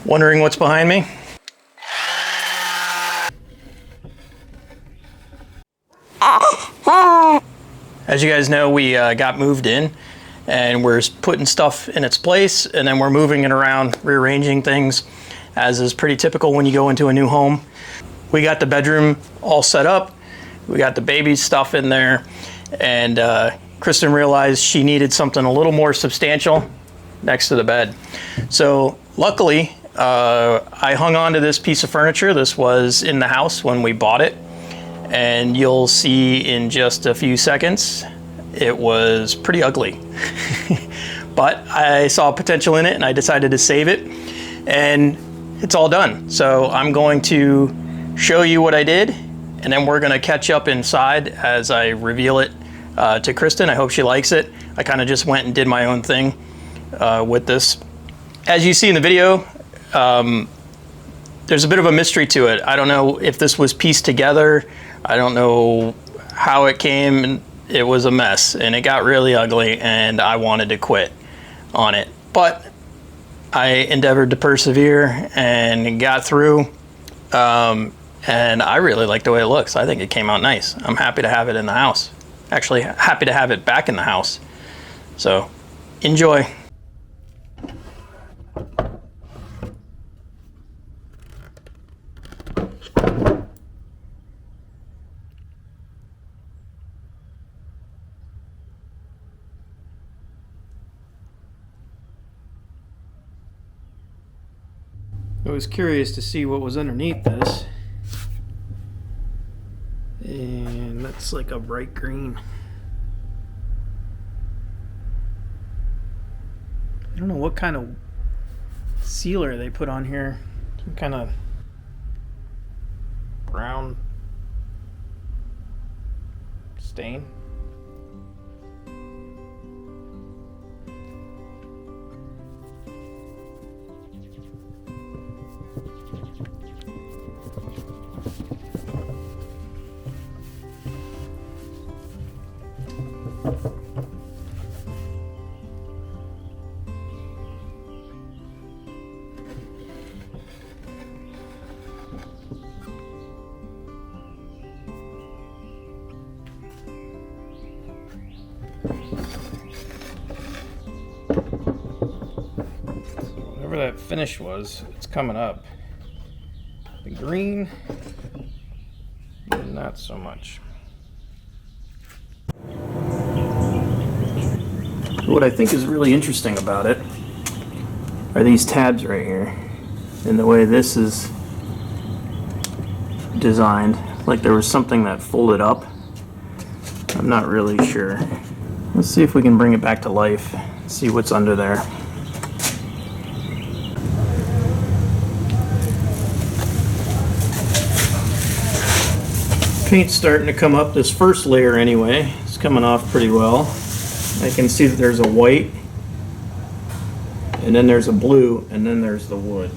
Wondering what's behind me? As you guys know, we got moved in and we're putting stuff in its place, and then we're moving it around, rearranging things, as is pretty typical when you go into a new home. We got the bedroom all set up. We got the baby stuff in there, and Kristen realized she needed something a little more substantial next to the bed. So luckily, I hung on to this piece of furniture. This was in the house when we bought it, and you'll see in just a few seconds, it was pretty ugly. But I saw potential in it and I decided to save it, and it's all done. So I'm going to show you what I did, and then we're gonna catch up inside as I reveal it to Kristen. I hope she likes it. I kind of just went and did my own thing with this. As you see in the video, there's a bit of a mystery to it. I don't know if this was pieced together. I don't know how it came. It was a mess and it got really ugly, and I wanted to quit on it. But I endeavored to persevere and got through. And I really like the way it looks. I think it came out nice. I'm happy to have it in the house. Actually, happy to have it back in the house. So, enjoy. I was curious to see what was underneath this. And that's like a bright green. I don't know what kind of sealer they put on here. Some kind of brown stain. Whatever that finish was, it's coming up. The green, not so much. What I think is really interesting about it are these tabs right here, and the way this is designed. Like there was something that folded up. I'm not really sure. Let's see if we can bring it back to life, see what's under there. Paint's starting to come up. This first layer anyway, it's coming off pretty well. I can see that there's a white, and then there's a blue, and then there's the wood.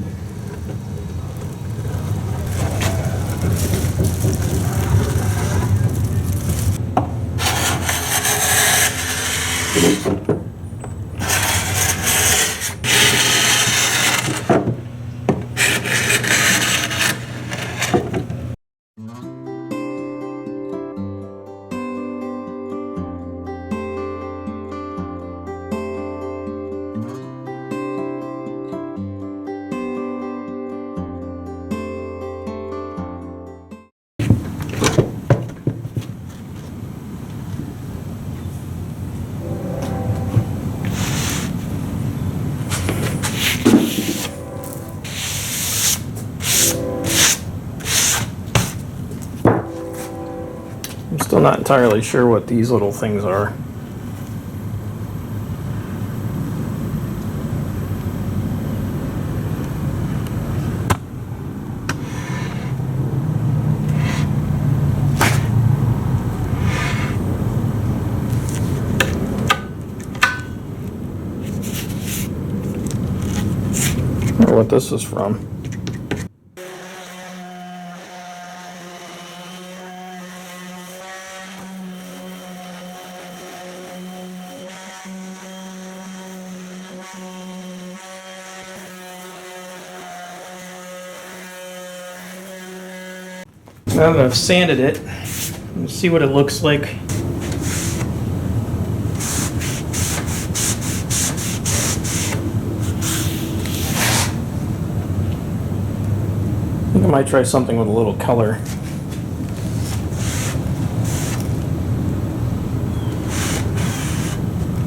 Still not entirely sure what these little things are. I don't know what this is from. Now that I've sanded it, let's see what it looks like. I think I might try something with a little color.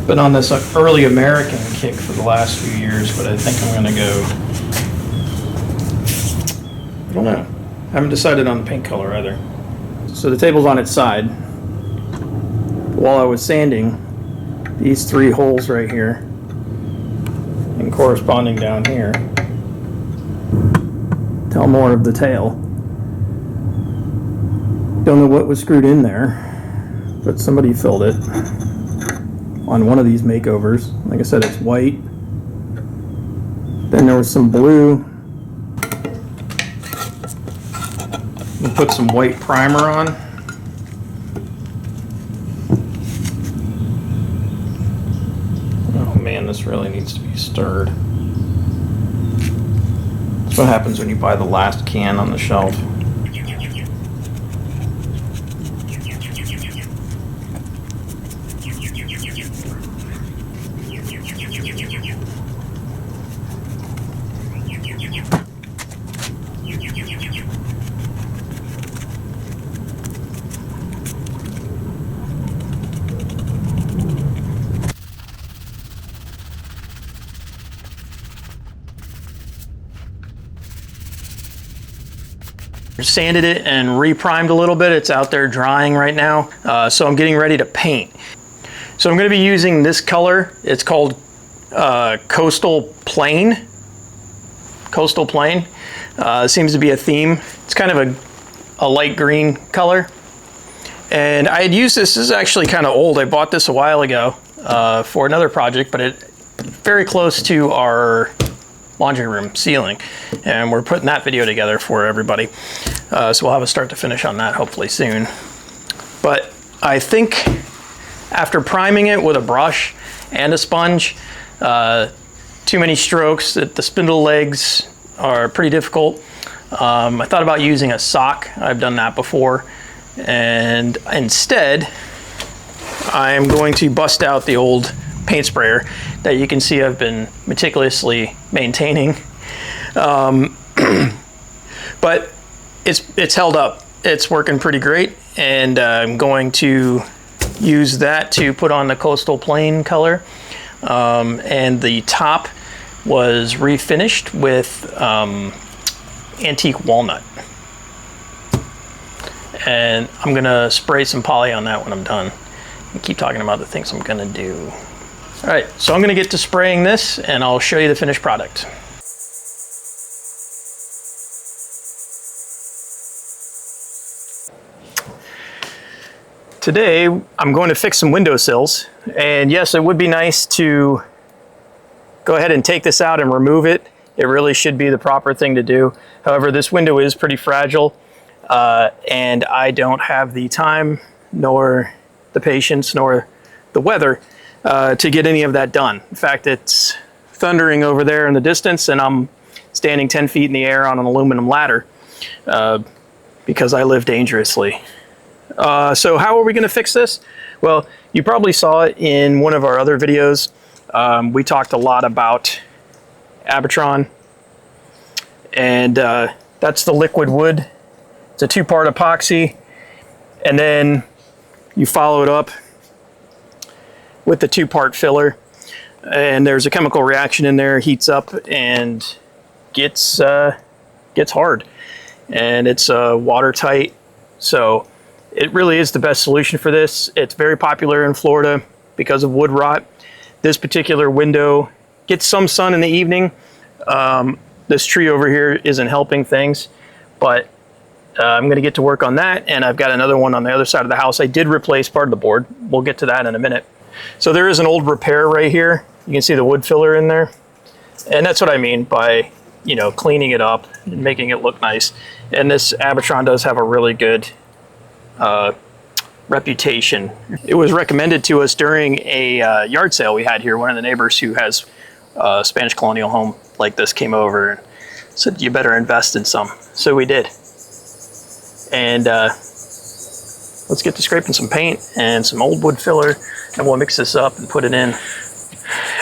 Been on this early American kick for the last few years, but I think I'm gonna go, I don't know. I haven't decided on the paint color either. So the table's on its side. While I was sanding, these 3 holes right here and corresponding down here tell more of the tale. Don't know what was screwed in there, but somebody filled it on one of these makeovers. Like I said, it's white. Then there was some blue. We'll put some white primer on. Oh man, this really needs to be stirred. That's what happens when you buy the last can on the shelf. Sanded it and re-primed a little bit. It's out there drying right now, so I'm getting ready to paint. So I'm going to be using this color. It's called Coastal Plain. Coastal Plain seems to be a theme. It's kind of a light green color, and I had used this. This is actually kind of old. I bought this a while ago for another project, but it's very close to our laundry room ceiling, and we're putting that video together for everybody, so we'll have a start to finish on that hopefully soon. But I think after priming it with a brush and a sponge, too many strokes, the spindle legs are pretty difficult. I thought about using a sock. I've done that before, and instead I'm going to bust out the old paint sprayer that you can see I've been meticulously maintaining, but it's held up. It's working pretty great, and I'm going to use that to put on the Coastal Plain color, and the top was refinished with antique walnut, and I'm gonna spray some poly on that when I'm done and keep talking about the things I'm gonna do. All right, so I'm gonna get to spraying this and I'll show you the finished product. Today, I'm going to fix some windowsills. And yes, it would be nice to go ahead and take this out and remove it. It really should be the proper thing to do. However, this window is pretty fragile, and I don't have the time, nor the patience, nor the weather to get any of that done. In fact, it's thundering over there in the distance, and I'm standing 10 feet in the air on an aluminum ladder because I live dangerously. So how are we going to fix this? Well, you probably saw it in one of our other videos. We talked a lot about Abitron, and that's the liquid wood. It's a 2-part epoxy, and then you follow it up with the 2-part filler, and there's a chemical reaction in there, heats up and gets hard, and it's watertight. So it really is the best solution for this. It's very popular in Florida because of wood rot. This particular window gets some sun in the evening. This tree over here isn't helping things, but I'm going to get to work on that, and I've got another one on the other side of the house. I did replace part of the board. We'll get to that in a minute. So there is an old repair right here. You can see the wood filler in there, and that's what I mean by, you know, cleaning it up and making it look nice. And this Abitron does have a really good reputation. It was recommended to us during a yard sale we had here. One of the neighbors who has a Spanish colonial home like this came over and said, you better invest in some. So we did. And let's get to scraping some paint and some old wood filler, and we'll mix this up and put it in.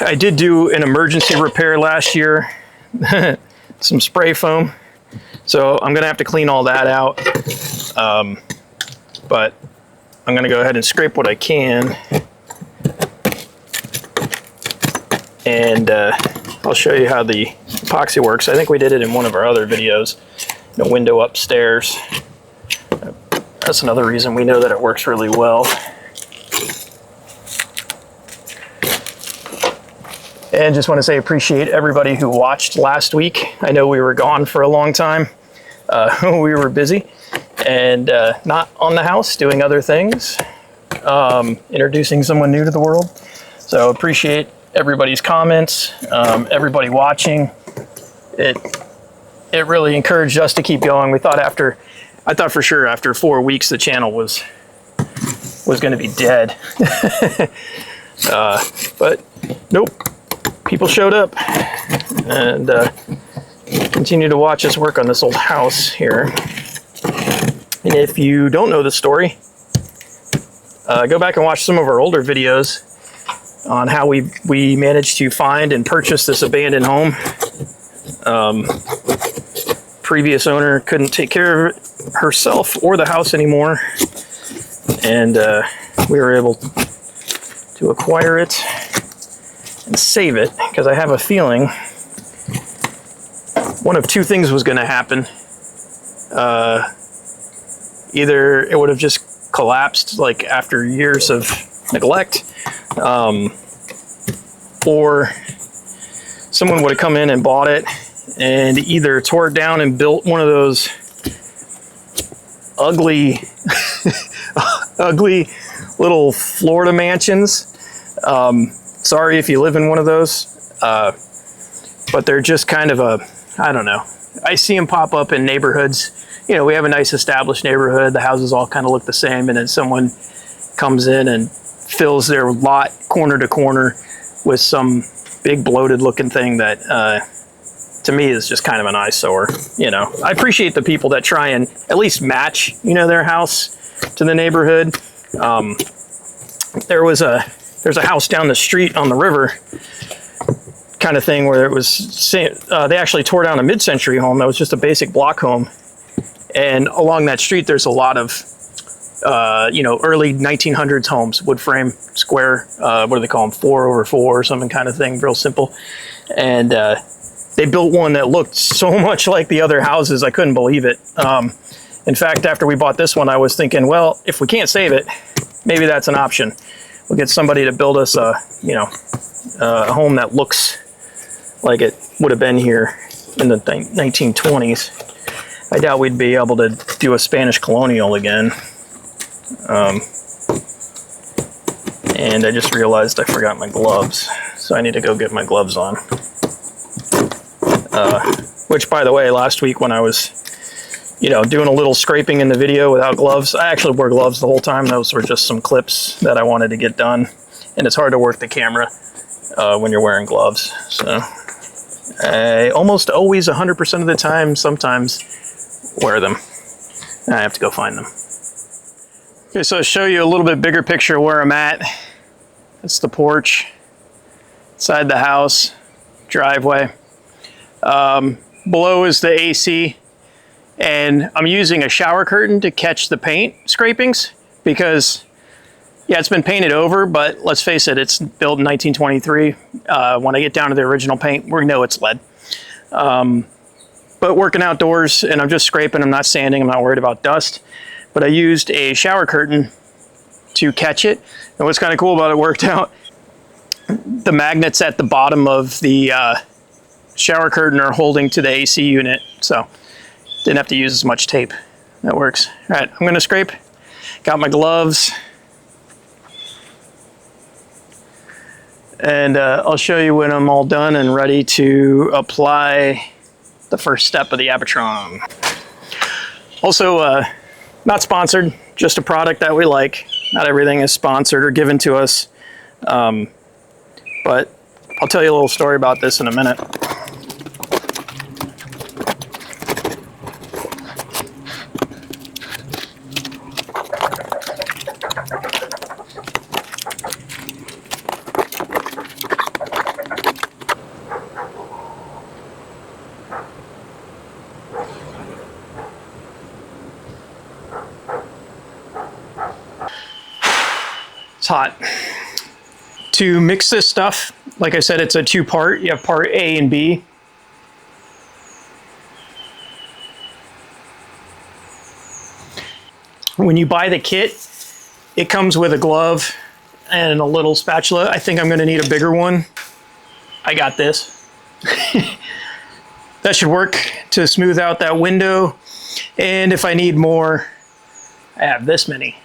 I did do an emergency repair last year, some spray foam. So I'm gonna have to clean all that out. But I'm gonna go ahead and scrape what I can. And I'll show you how the epoxy works. I think we did it in one of our other videos, the window upstairs. That's another reason we know that it works really well. And just want to say appreciate everybody who watched last week. I know we were gone for a long time. We were busy and not on the house, doing other things, introducing someone new to the world. So appreciate everybody's comments, everybody watching. It really encouraged us to keep going. I thought for sure after 4 weeks the channel was going to be dead. But nope, people showed up and continue to watch us work on this old house here. And if you don't know the story, go back and watch some of our older videos on how we managed to find and purchase this abandoned home. Previous owner couldn't take care of it herself or the house anymore, and we were able to acquire it and save it, because I have a feeling one of two things was going to happen. Either it would have just collapsed like after years of neglect, or someone would have come in and bought it and either tore it down and built one of those ugly ugly little Florida mansions. Sorry if you live in one of those, but they're just kind of I don't know. I see them pop up in neighborhoods. You know, we have a nice established neighborhood. The houses all kind of look the same, and then someone comes in and fills their lot corner to corner with some big bloated looking thing that to me is just kind of an eyesore. You know, I appreciate the people that try and at least match, you know, their house to the neighborhood. There's a house down the street on the river kind of thing where it was they actually tore down a mid-century home that was just a basic block home, and along that street there's a lot of you know, early 1900s homes, wood frame, square, what do they call them, 4x4 or something kind of thing, real simple. And they built one that looked so much like the other houses, I couldn't believe it. In fact, after we bought this one, I was thinking, well, if we can't save it, maybe that's an option. We'll get somebody to build us a, you know, a home that looks like it would have been here in the 1920s. I doubt we'd be able to do a Spanish colonial again. And I just realized I forgot my gloves, so I need to go get my gloves on. Which, by the way, last week when I was, you know, doing a little scraping in the video without gloves, I actually wore gloves the whole time. Those were just some clips that I wanted to get done, and it's hard to work the camera when you're wearing gloves. So I almost always, 100% of the time, sometimes wear them. And I have to go find them. Okay, so I'll show you a little bit bigger picture of where I'm at. That's the porch, inside the house, driveway. Below is the AC, and I'm using a shower curtain to catch the paint scrapings because, yeah, it's been painted over, but let's face it, it's built in 1923. When I get down to the original paint, we know it's lead. But working outdoors, and I'm just scraping, I'm not sanding, I'm not worried about dust. But I used a shower curtain to catch it. And what's kind of cool about it, worked out. The magnets at the bottom of the shower curtain are holding to the AC unit, so didn't have to use as much tape. That works. All right, I'm gonna scrape. Got my gloves. And I'll show you when I'm all done and ready to apply the first step of the Abitron. Also, not sponsored, just a product that we like. Not everything is sponsored or given to us. But I'll tell you a little story about this in a minute. It's hot. To mix this stuff, like I said, it's a two-part. You have part A and B. When you buy the kit, it comes with a glove and a little spatula. I think I'm going to need a bigger one. I got this. That should work to smooth out that window. And if I need more, I have this many.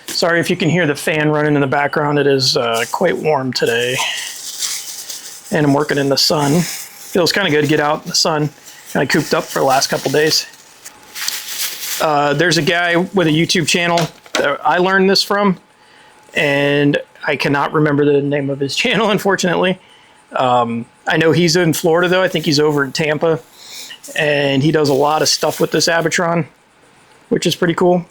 Sorry if you can hear the fan running in the background. It is quite warm today. And I'm working in the sun. Feels kind of good to get out in the sun. Kind of cooped up for the last couple days. There's a guy with a YouTube channel that I learned this from, and I cannot remember the name of his channel, unfortunately. I know he's in Florida, though. I think he's over in Tampa, and he does a lot of stuff with this Abitron, which is pretty cool.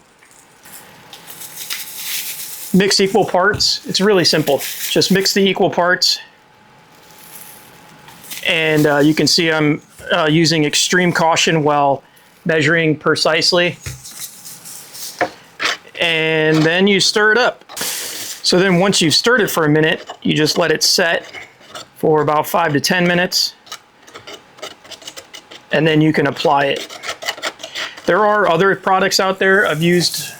Mix equal parts. It's really simple. Just mix the equal parts, and you can see I'm using extreme caution while measuring precisely. And then you stir it up. So then once you've stirred it for a minute, you just let it set for about 5 to 10 minutes. And then you can apply it. There are other products out there. I've used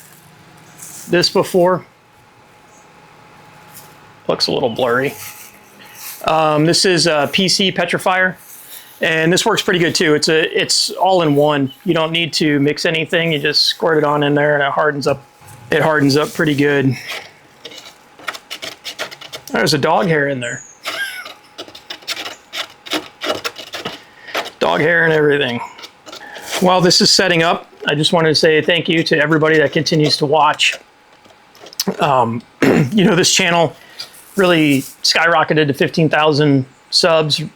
this before. Looks a little blurry. This is a PC petrifier. And this works pretty good too. It's all in one. You don't need to mix anything. You just squirt it on in there and it hardens up. It hardens up pretty good. There's a dog hair in there. Dog hair and everything. While this is setting up, I just wanted to say thank you to everybody that continues to watch. You know, this channel really skyrocketed to 15,000 subs. You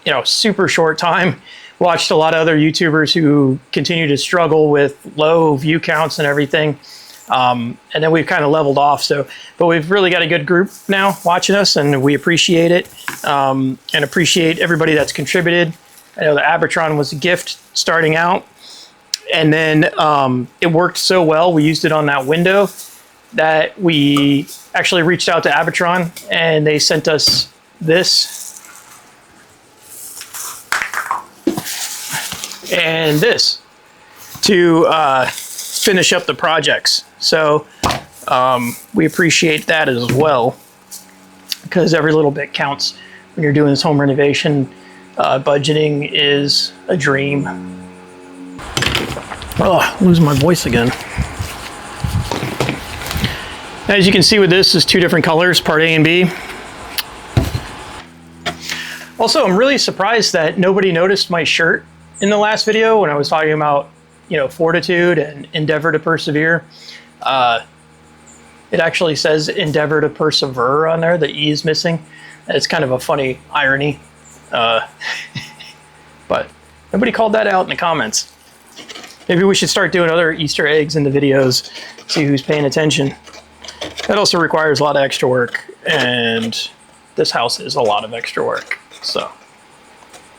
know, super short time. Watched a lot of other YouTubers who continue to struggle with low view counts and everything. And then we've kind of leveled off. But we've really got a good group now watching us, and we appreciate it. And appreciate everybody that's contributed. I know the Abitron was a gift starting out. And then it worked so well, we used it on that window, that we actually reached out to Abitron and they sent us this. And this to finish up the projects. So we appreciate that as well, because every little bit counts when you're doing this home renovation. Budgeting is a dream. Oh, losing my voice again. As you can see with this, is two different colors, part A and B. Also, I'm really surprised that nobody noticed my shirt in the last video when I was talking about, you know, fortitude and endeavor to persevere. It actually says endeavor to persevere on there. The E is missing. It's kind of a funny irony. But nobody called that out in the comments. Maybe we should start doing other Easter eggs in the videos, see who's paying attention. That also requires a lot of extra work, and this house is a lot of extra work. So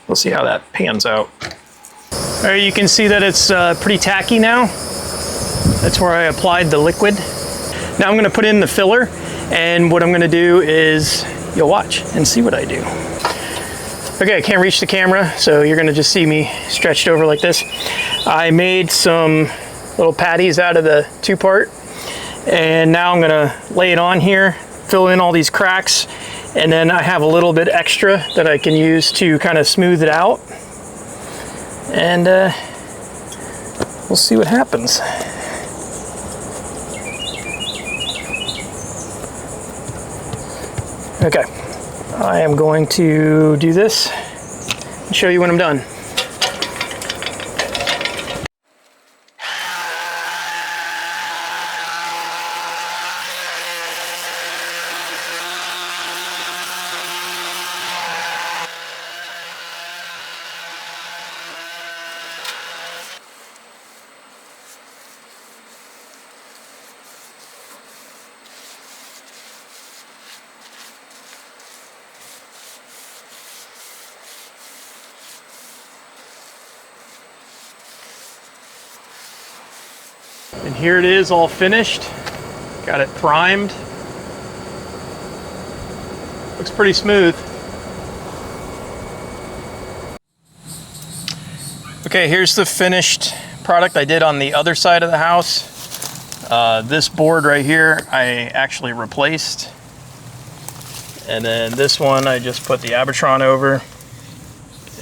we'll see how that pans out. All right, you can see that it's pretty tacky now. That's where I applied the liquid. Now I'm gonna put in the filler, and what I'm gonna do is, you'll watch and see what I do. Okay, I can't reach the camera, so you're gonna just see me stretched over like this. I made some little patties out of the two-part, and now I'm gonna lay it on here, fill in all these cracks, and then I have a little bit extra that I can use to kind of smooth it out. And we'll see what happens. Okay, I am going to do this and show you when I'm done. here it is, all finished. Got it primed. Looks pretty smooth. Okay, here's the finished product I did on the other side of the house. This board right here, I actually replaced. And then this one, I just put the Arbitron over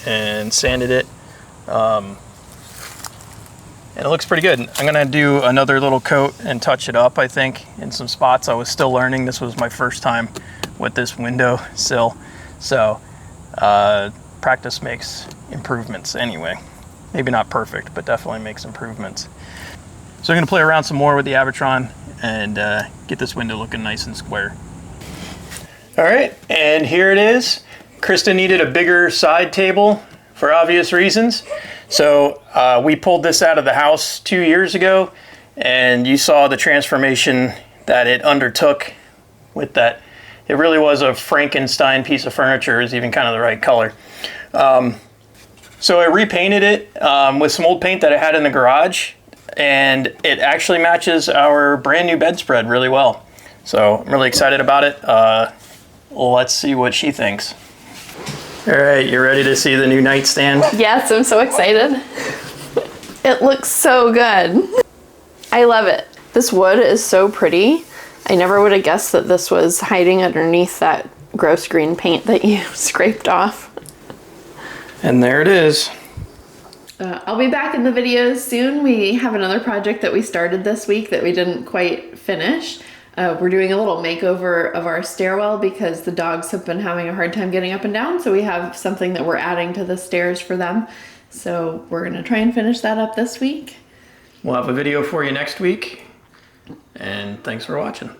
and sanded it. And it looks pretty good. I'm gonna do another little coat and touch it up, I think, in some spots. I was still learning. This was my first time with this windowsill. So practice makes improvements anyway. Maybe not perfect, but definitely makes improvements. So I'm gonna play around some more with the Arbitron and get this window looking nice and square. All right, and here it is. Krista needed a bigger side table for obvious reasons. So we pulled this out of the house 2 years ago, and you saw the transformation that it undertook with that. It really was a Frankenstein piece of furniture. It was even kind of the right color. So I repainted it with some old paint that I had in the garage, and it actually matches our brand new bedspread really well. So I'm really excited about it. Let's see what she thinks. All right, you ready to see the new nightstand? Yes, I'm so excited. It looks so good. I love it. This wood is so pretty. I never would have guessed that this was hiding underneath that gross green paint that you scraped off. And there it is. I'll be back in the videos soon. We have another project that we started this week that we didn't quite finish. We're doing a little makeover of our stairwell because the dogs have been having a hard time getting up and down. So we have something that we're adding to the stairs for them. So we're gonna try and finish that up this week. We'll have a video for you next week. And thanks for watching.